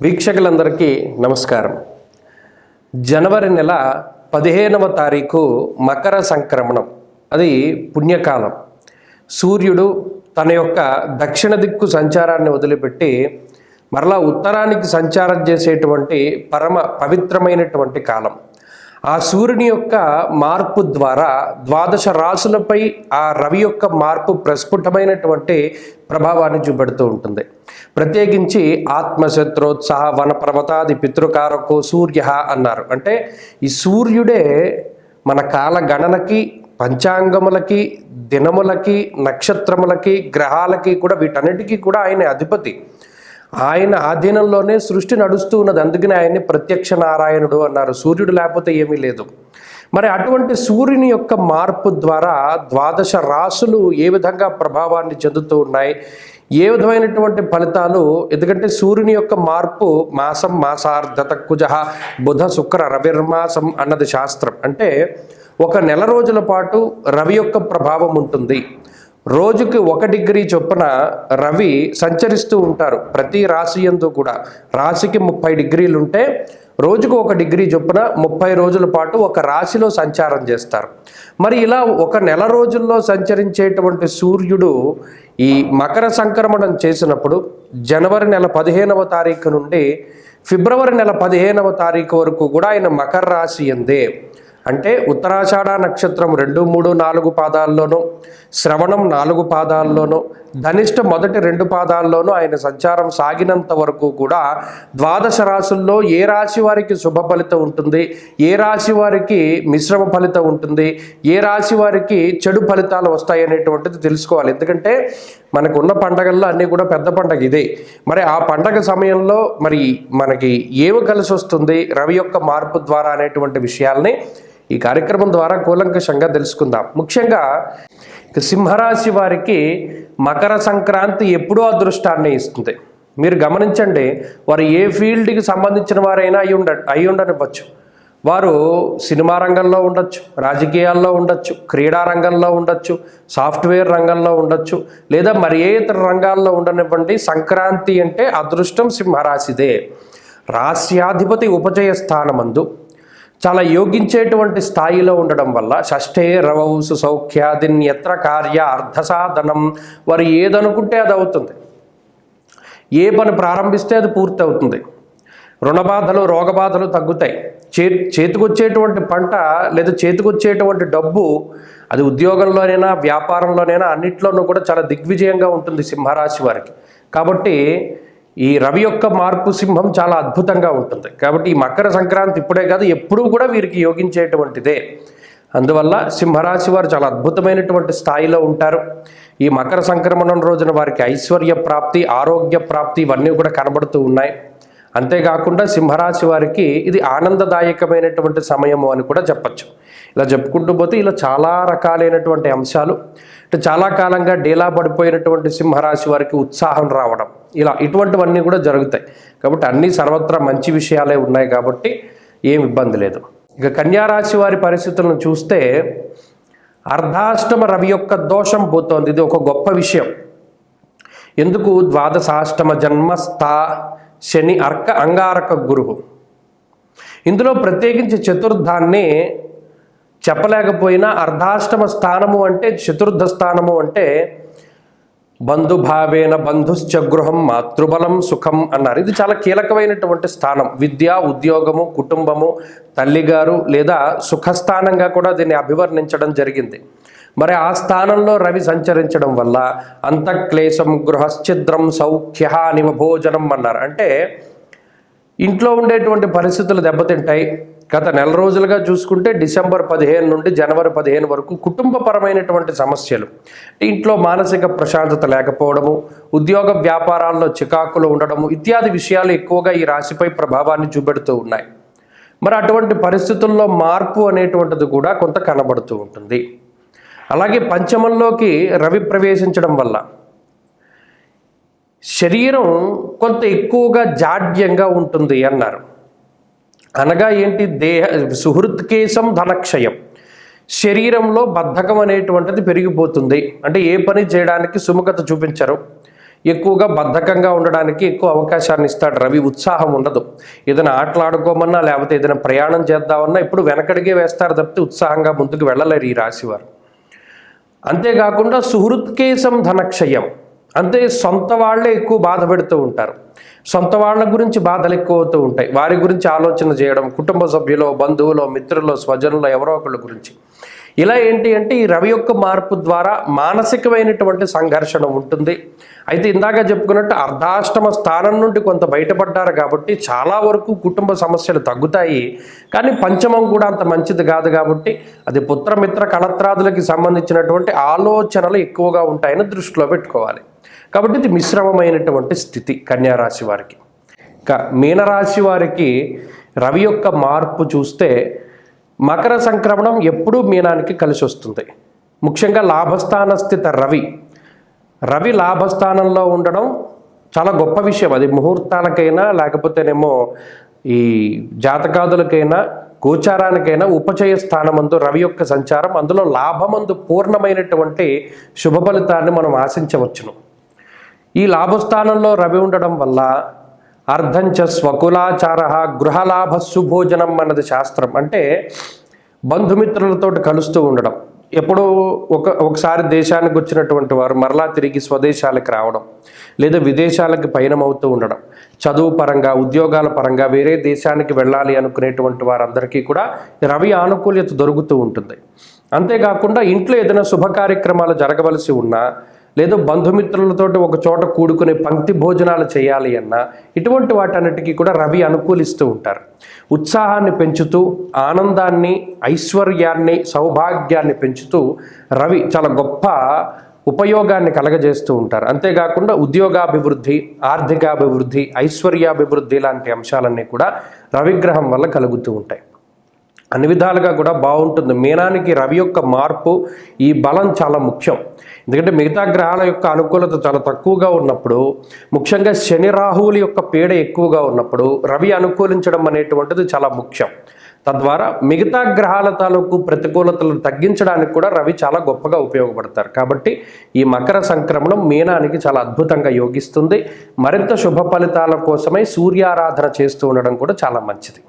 వీక్షకులందరికీ నమస్కారం. జనవరి నెల 15వ తారీఖు మకర సంక్రమణం. అది పుణ్యకాలం. సూర్యుడు తన యొక్క దక్షిణ దిక్కు సంచారాన్ని వదిలిపెట్టి మరలా ఉత్తరానికి సంచారం చేసేటువంటి పరమ పవిత్రమైనటువంటి కాలం. ఆ సూర్యుని యొక్క మార్పు ద్వారా ద్వాదశ రాశులపై ఆ రవి యొక్క మార్పు ప్రస్ఫుటమైనటువంటి ప్రభావాన్ని చూపెడుతూ ఉంటుంది. ప్రత్యేకించి ఆత్మశత్రోత్సాహ వన పర్వతాది పితృకారకో సూర్య అన్నారు. అంటే ఈ సూర్యుడే మన కాల గణనకి, పంచాంగములకి, దినములకి, నక్షత్రములకి, గ్రహాలకి కూడా వీటన్నిటికీ కూడా ఆయన అధిపతి. ఆయన ఆధీనంలోనే సృష్టి నడుస్తూ ఉన్నది. అందుకనే ఆయన్ని ప్రత్యక్ష నారాయణుడు అన్నారు. సూర్యుడు లేకపోతే ఏమీ లేదు. మరి అటువంటి సూర్యుని యొక్క మార్పు ద్వారా ద్వాదశ రాశులు ఏ విధంగా ప్రభావాన్ని చెందుతూ ఉన్నాయి, ఏ విధమైనటువంటి ఫలితాలు. ఎందుకంటే సూర్యుని యొక్క మార్పు మాసం మాసార్ధత కుజ బుధ శుక్ర రవిర్మాసం అన్నది శాస్త్రం. అంటే ఒక నెల రోజుల పాటు రవి యొక్క ప్రభావం ఉంటుంది. రోజుకి 1 డిగ్రీ చొప్పున రవి సంచరిస్తూ ఉంటారు ప్రతి రాశి యందు కూడా. రాశికి 30 డిగ్రీలు ఉంటే రోజుకు 1 డిగ్రీ చొప్పున 30 రోజుల పాటు ఒక రాశిలో సంచారం చేస్తారు. మరి ఇలా ఒక నెల రోజుల్లో సంచరించేటువంటి సూర్యుడు ఈ మకర సంక్రమణం చేసినప్పుడు జనవరి నెల 15వ తారీఖు నుండి ఫిబ్రవరి నెల 15వ తారీఖు వరకు కూడా ఆయన మకర రాశి యందే, అంటే ఉత్తరాషాఢ నక్షత్రం 2, 3, 4 పాదాల్లోనూ, శ్రవణం 4 పాదాల్లోనూ, ధనిష్ట మొదటి 2 పాదాల్లోనూ ఆయన సంచారం సాగినంత వరకు కూడా ద్వాదశ రాశుల్లో ఏ రాశి వారికి శుభ ఫలితం ఉంటుంది, ఏ రాశి వారికి మిశ్రమ ఫలితం ఉంటుంది, ఏ రాశి వారికి చెడు ఫలితాలు వస్తాయి అనేటువంటిది తెలుసుకోవాలి. ఎందుకంటే మనకున్న పండగల్లో అన్నీ కూడా పెద్ద పండగ ఇదే. మరి ఆ పండగ సమయంలో మరి మనకి ఏమి కలిసి వస్తుంది రవి యొక్క మార్పు ద్వారా అనేటువంటి విషయాల్ని ఈ కార్యక్రమం ద్వారా కూలంకషంగా తెలుసుకుందాం. ముఖ్యంగా సింహరాశి వారికి మకర సంక్రాంతి ఎప్పుడూ అదృష్టాన్ని ఇస్తుంది. మీరు గమనించండి, వారు ఏ ఫీల్డ్కి సంబంధించిన వారైనా అయి ఉండనివ్వచ్చు. వారు సినిమా రంగంలో ఉండొచ్చు, రాజకీయాల్లో ఉండొచ్చు, క్రీడా రంగంలో ఉండొచ్చు, సాఫ్ట్వేర్ రంగంలో ఉండొచ్చు, లేదా మరి ఏ ఇతర రంగాల్లో ఉండనివ్వండి. సంక్రాంతి అంటే అదృష్టం సింహరాశిదే. రాశ్యాధిపతి ఉపజయ స్థానమందు చాలా యోగించేటువంటి స్థాయిలో ఉండడం వల్ల షష్ఠే రవౌసు సౌఖ్యాదిన్యత్ర కార్య అర్ధసాధనం. వారు ఏదనుకుంటే అది అవుతుంది. ఏ పని ప్రారంభిస్తే అది పూర్తి అవుతుంది. రుణబాధలు, రోగబాధలు తగ్గుతాయి. చేతికొచ్చేటువంటి పంట లేదా చేతికొచ్చేటువంటి డబ్బు అది ఉద్యోగంలోనైనా వ్యాపారంలోనైనా అన్నిట్లోనూ కూడా చాలా దిగ్విజయంగా ఉంటుంది సింహరాశి వారికి. కాబట్టి ఈ రవి యొక్క మార్పు సింహం చాలా అద్భుతంగా ఉంటుంది. కాబట్టి ఈ మకర సంక్రాంతి ఇప్పుడే కాదు, ఎప్పుడూ కూడా వీరికి యోగించేటువంటిదే. అందువల్ల సింహరాశి వారు చాలా అద్భుతమైనటువంటి స్థాయిలో ఉంటారు. ఈ మకర సంక్రమణం రోజున వారికి ఐశ్వర్య ప్రాప్తి, ఆరోగ్య ప్రాప్తి ఇవన్నీ కూడా కనబడుతూ ఉన్నాయి. అంతేకాకుండా సింహరాశి వారికి ఇది ఆనందదాయకమైనటువంటి సమయము అని కూడా చెప్పచ్చు. ఇలా చెప్పుకుంటూ పోతే ఇలా చాలా రకాలైనటువంటి అంశాలు, అంటే చాలా కాలంగా డేలా పడిపోయినటువంటి సింహరాశి వారికి ఉత్సాహం రావడం, ఇలా ఇటువంటివన్నీ కూడా జరుగుతాయి. కాబట్టి అన్నీ సర్వత్రా మంచి విషయాలే ఉన్నాయి కాబట్టి ఏం ఇబ్బంది లేదు. ఇక కన్యారాశి వారి పరిస్థితులను చూస్తే అర్ధాష్టమ రవి యొక్క దోషం పోతోంది. ఇది ఒక గొప్ప విషయం. ఎందుకు? ద్వాదశాష్టమ జన్మస్థా శని అర్క అంగారక గురువు. ఇందులో ప్రత్యేకించి చతుర్థాన్ని చెప్పలేకపోయినా అర్ధాష్టమ స్థానము అంటే చతుర్థ స్థానము అంటే బంధుభావేన బంధుశ్చ గృహం మాతృబలం సుఖం అన్నారు. ఇది చాలా కీలకమైనటువంటి స్థానం. విద్య, ఉద్యోగము, కుటుంబము, తల్లిగారు లేదా సుఖస్థానంగా కూడా దీన్ని అభివర్ణించడం జరిగింది. మరి ఆ స్థానంలో రవి సంచరించడం వల్ల అంతఃక్లేశం గృహశ్చిద్రం సౌఖ్య నివ భోజనం అన్నారు. అంటే ఇంట్లో ఉండేటువంటి పరిస్థితులు దెబ్బతింటాయి. గత నెల రోజులుగా చూసుకుంటే డిసెంబర్ 15 నుండి జనవరి 15 వరకు కుటుంబపరమైనటువంటి సమస్యలు, ఇంట్లో మానసిక ప్రశాంతత లేకపోవడము, ఉద్యోగ వ్యాపారాల్లో చికాకులు ఉండడము ఇత్యాది విషయాలు ఎక్కువగా ఈ రాశిపై ప్రభావాన్ని చూపెడుతూ ఉన్నాయి. మరి అటువంటి పరిస్థితుల్లో మార్పు అనేటువంటిది కూడా కొంత కనబడుతూ ఉంటుంది. అలాగే పంచమంలోకి రవి ప్రవేశించడం వల్ల శరీరం కొంత ఎక్కువగా జాడ్యంగా ఉంటుంది అన్నారు. అనగా ఏంటి? దేహ సుహృత్కేశం ధనక్షయం. శరీరంలో బద్ధకం అనేటువంటిది పెరిగిపోతుంది. అంటే ఏ పని చేయడానికి సుముఖత చూపించరు, ఎక్కువగా బద్ధకంగా ఉండడానికి ఎక్కువ అవకాశాన్ని ఇస్తాడు రవి. ఉత్సాహం ఉండదు. ఏదైనా ఆటలాడుకోమన్నా లేకపోతే ఏదైనా ప్రయాణం చేద్దామన్నా ఇప్పుడు వెనకడిగే వేస్తారు తప్పితే ఉత్సాహంగా ముందుకు వెళ్ళలేరు ఈ రాశివారు. అంతేకాకుండా సుహృత్కేశం ధనక్షయం, అంటే సొంత వాళ్ళే ఎక్కువ బాధ పెడుతూ ఉంటారు. సొంత వాళ్ళ గురించి బాధలు ఎక్కువ అవుతూ ఉంటాయి. వారి గురించి ఆలోచన చేయడం, కుటుంబ సభ్యులు, బంధువులు, మిత్రులు, స్వజనులు ఎవరో ఒకళ్ళ గురించి. ఇలా ఏంటి అంటే ఈ రవి యొక్క మార్పు ద్వారా మానసికమైనటువంటి సంఘర్షణ ఉంటుంది. అయితే ఇందాక చెప్పుకున్నట్టు అర్ధాష్టమ స్థానం నుండి కొంత బయటపడ్డారు కాబట్టి చాలా వరకు కుటుంబ సమస్యలు తగ్గుతాయి. కానీ పంచమం కూడా అంత మంచిది కాదు కాబట్టి అది పుత్రమిత్ర కళత్రాదులకి సంబంధించినటువంటి ఆలోచనలు ఎక్కువగా ఉంటాయని దృష్టిలో పెట్టుకోవాలి. కాబట్టి ఇది మిశ్రమమైనటువంటి స్థితి కన్యారాశి వారికి. ఇక మీనరాశి వారికి రవి యొక్క మార్పు చూస్తే మకర సంక్రమణం ఎప్పుడూ మీనానికి కలిసి వస్తుంది. ముఖ్యంగా లాభస్థాన స్థిత రవి లాభస్థానంలో ఉండడం చాలా గొప్ప విషయం. అది ముహూర్తాలకైనా లేకపోతేనేమో ఈ జాతకాదులకైనా గోచారానికైనా ఉపచయ స్థానమందు రవి యొక్క సంచారం, అందులో లాభమందు పూర్ణమైనటువంటి శుభ ఫలితాన్ని మనం ఆశించవచ్చును. ఈ లాభస్థానంలో రవి ఉండడం వల్ల అర్ధంచ స్వకులాచార గృహలాభ సుభోజనం అన్నది శాస్త్రం. అంటే బంధుమిత్రులతో కలుస్తూ ఉండడం, ఎప్పుడో ఒకసారి దేశానికి వచ్చినటువంటి వారు మరలా తిరిగి స్వదేశాలకు రావడం, లేదా విదేశాలకు పయనమవుతూ ఉండడం, చదువు పరంగా ఉద్యోగాల పరంగా వేరే దేశానికి వెళ్ళాలి అనుకునేటువంటి వారందరికీ కూడా రవి ఆనుకూల్యత దొరుకుతూ ఉంటుంది. అంతేకాకుండా ఇంట్లో ఏదైనా శుభ కార్యక్రమాలు జరగవలసి ఉన్నా, లేదా బంధుమిత్రులతోటి ఒక చోట కూడుకునే పంక్తి భోజనాలు చేయాలి అన్నా ఇటువంటి వాటన్నిటికీ కూడా రవి అనుకూలిస్తూ ఉంటారు. ఉత్సాహాన్ని పెంచుతూ ఆనందాన్ని, ఐశ్వర్యాన్ని, సౌభాగ్యాన్ని పెంచుతూ రవి చాలా గొప్ప ఉపయోగాన్ని కలగజేస్తూ ఉంటారు. అంతేకాకుండా ఉద్యోగాభివృద్ధి, ఆర్థికాభివృద్ధి, ఐశ్వర్యాభివృద్ధి లాంటి అంశాలన్నీ కూడా రవిగ్రహం వల్ల కలుగుతూ ఉంటాయి. అన్ని విధాలుగా కూడా బాగుంటుంది. మీనానికి రవి యొక్క మార్పు, ఈ బలం చాలా ముఖ్యం. ఎందుకంటే మిగతా గ్రహాల యొక్క అనుకూలత చాలా తక్కువగా ఉన్నప్పుడు, ముఖ్యంగా శని రాహువుల యొక్క పీడ ఎక్కువగా ఉన్నప్పుడు రవి అనుకూలించడం అనేటువంటిది చాలా ముఖ్యం. తద్వారా మిగతా గ్రహాల తాలూకు ప్రతికూలతలను తగ్గించడానికి కూడా రవి చాలా గొప్పగా ఉపయోగపడతారు. కాబట్టి ఈ మకర సంక్రమణం మీనానికి చాలా అద్భుతంగా యోగిస్తుంది. మరింత శుభ ఫలితాల కోసమై సూర్యారాధన చేస్తూ ఉండడం కూడా చాలా మంచిది.